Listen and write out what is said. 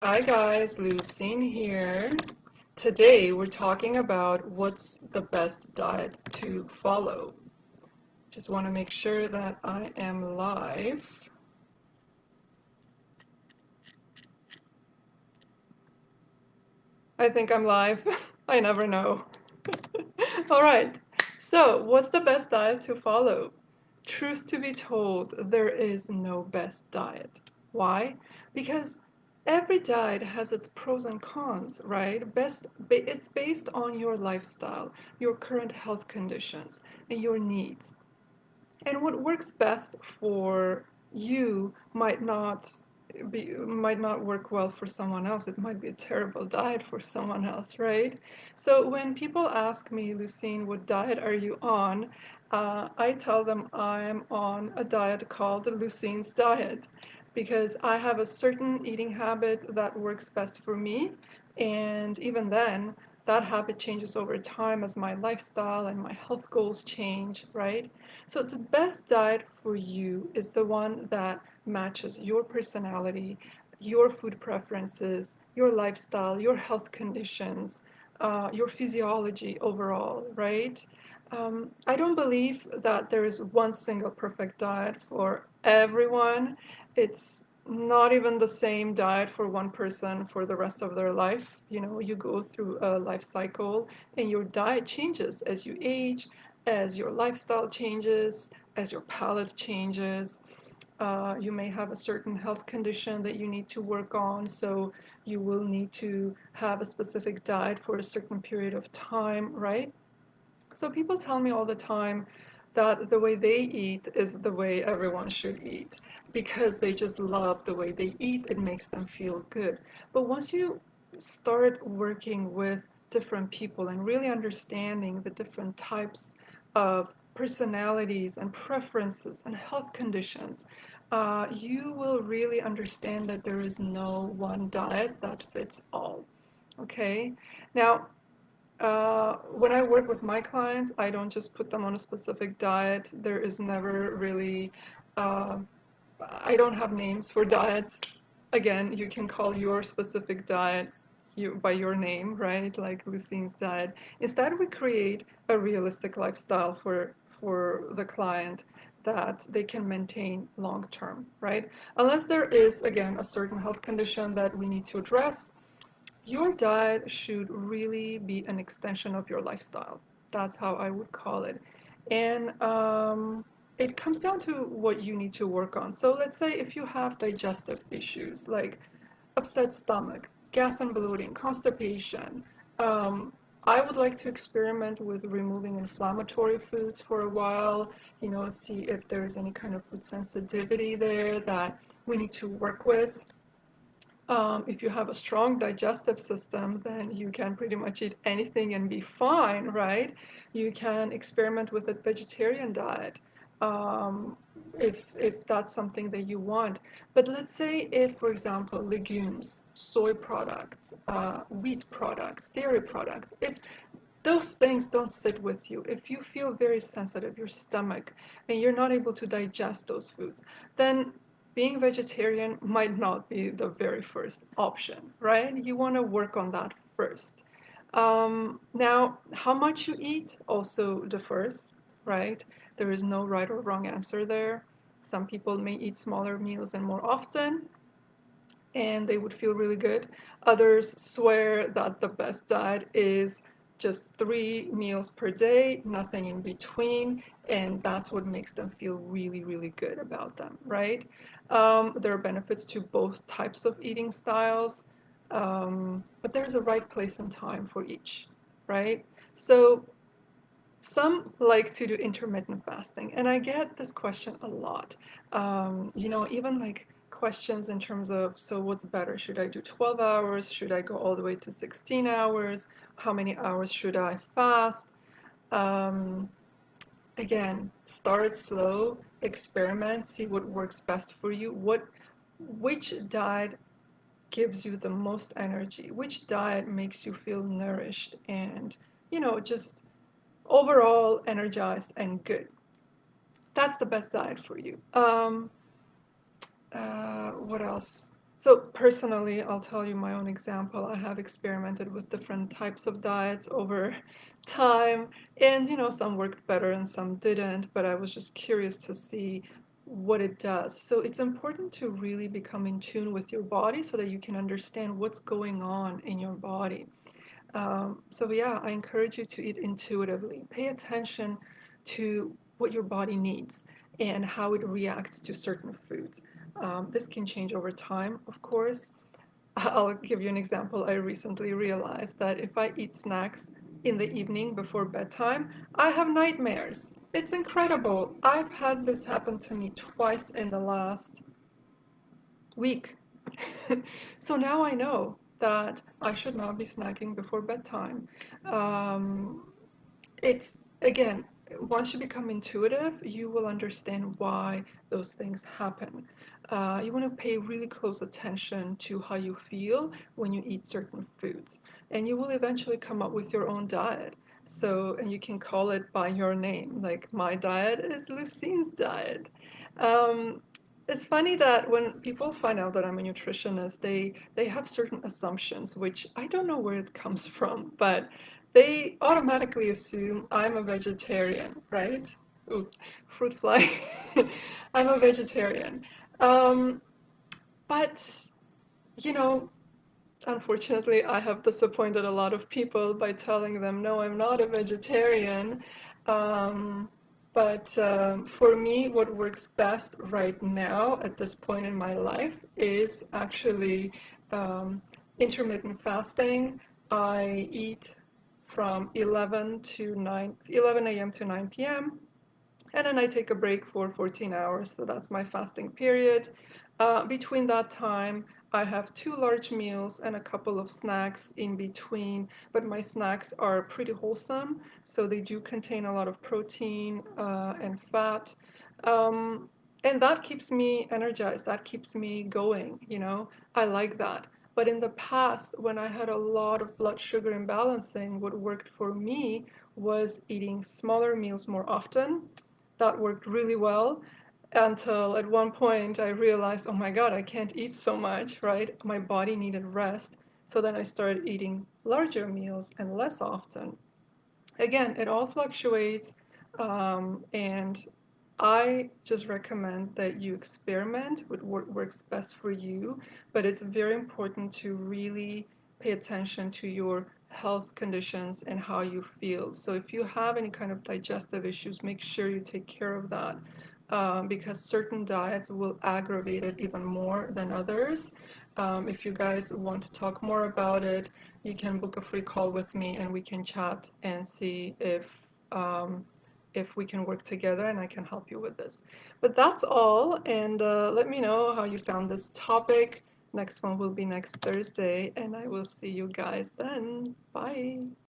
Hi guys, Lucine here. Today we're talking about what's the best diet to follow. Just want to make sure that I am live. I think I'm live. I never know. All right. So, what's the best diet to follow? Truth to be told, there is no best diet. Why? Because every diet has its pros and cons, right? It's based on your lifestyle, your current health conditions, and your needs. And what works best for you might not work well for someone else. It might be a terrible diet for someone else, right? So when people ask me, Lucine, what diet are you on? I tell them I'm on a diet called Lucine's diet because I have a certain eating habit that works best for me. And even then, that habit changes over time as my lifestyle and my health goals change, right? So the best diet for you is the one that matches your personality, your food preferences, your lifestyle, your health conditions, your physiology overall, right? I don't believe that there is one single perfect diet for everyone. It's not even the same diet for one person for the rest of their life. You know, you go through a life cycle and your diet changes as you age, as your lifestyle changes, as your palate changes. You may have a certain health condition that you need to work on, so you will need to have a specific diet for a certain period of time, right? So people tell me all the time that the way they eat is the way everyone should eat because they just love the way they eat. It makes them feel good. But once you start working with different people and really understanding the different types of personalities and preferences and health conditions, you will really understand that there is no one diet that fits all. Okay? Now, when I work with my clients, I don't just put them on a specific diet. There is never really, uh, I don't have names for diets. Again, you can call your specific diet by your name, right? Like Lucine's diet. Instead, we create a realistic lifestyle for the client that they can maintain long term, right? Unless there is, again, a certain health condition that we need to address, your diet should really be an extension of your lifestyle. That's how I would call it. And it comes down to what you need to work on. So let's say if you have digestive issues like upset stomach, gas and bloating, constipation, um, I would like to experiment with removing inflammatory foods for a while, see if there's any kind of food sensitivity there that we need to work with. If you have a strong digestive system, then you can pretty much eat anything and be fine, right? You can experiment with a vegetarian diet um, if that's something that you want. But let's say if, for example, legumes, soy products, wheat products, dairy products, if those things don't sit with you, if you feel very sensitive, your stomach, and you're not able to digest those foods, then being vegetarian might not be the very first option, right? You want to work on that first. Now, how much you eat also differs, right? There is no right or wrong answer there. Some people may eat smaller meals and more often, and they would feel really good. Others swear that the best diet is just 3 meals per day, nothing in between, and that's what makes them feel really, really good about them, right? There are benefits to both types of eating styles, but there's a right place and time for each, right? So some like to do intermittent fasting, and I get this question a lot. Even like questions in terms of, so what's better? Should I do 12 hours? Should I go all the way to 16 hours? How many hours should I fast? Um, Again, start slow, experiment, see what works best for you. Which diet gives you the most energy? Which diet makes you feel nourished and, just overall energized and good? That's the best diet for you. What else? So personally, I'll tell you my own example. I have experimented with different types of diets over time, and some worked better and some didn't, but I was just curious to see what it does. So it's important to really become in tune with your body so that you can understand what's going on in your body. So yeah, I encourage you to eat intuitively. Pay attention to what your body needs and how it reacts to certain foods. This can change over time, of course. I'll give you an example. I recently realized that if I eat snacks in the evening before bedtime, I have nightmares. It's incredible. I've had this happen to me twice in the last week. So now I know that I should not be snacking before bedtime. Um, it's again, once you become intuitive, you will understand why those things happen. You want to pay really close attention to how you feel when you eat certain foods, and you will eventually come up with your own diet. So, and you can call it by your name. Like my diet is Lucine's diet. Um, it's funny that when people find out that I'm a nutritionist, they have certain assumptions, which I don't know where it comes from, but they automatically assume I'm a vegetarian, right? Ooh, fruit fly. I'm a vegetarian. Um, but, you know, unfortunately, I have disappointed a lot of people by telling them, no, I'm not a vegetarian. Um, but for me, what works best right now at this point in my life is actually um, intermittent fasting. I eat from 11 a.m. to 9 p.m. And then I take a break for 14 hours, so that's my fasting period. Between that time, I have two large meals and a couple of snacks in between, but my snacks are pretty wholesome, so they do contain a lot of protein and fat. Um, and that keeps me energized, that keeps me going. I like that. But in the past, when I had a lot of blood sugar imbalancing, what worked for me was eating smaller meals more often. That worked really well until at one point I realized, oh my God, I can't eat so much, right? My body needed rest. So then I started eating larger meals and less often. Again, it all fluctuates, and I just recommend that you experiment with what works best for you, but it's very important to really pay attention to your health conditions and how you feel. So if you have any kind of digestive issues, make sure you take care of that, because certain diets will aggravate it even more than others. If you guys want to talk more about it, you can book a free call with me and we can chat and see um, if we can work together and I can help you with this. But that's all, and let me know how you found this topic. Next one will be next Thursday, and I will see you guys then. Bye.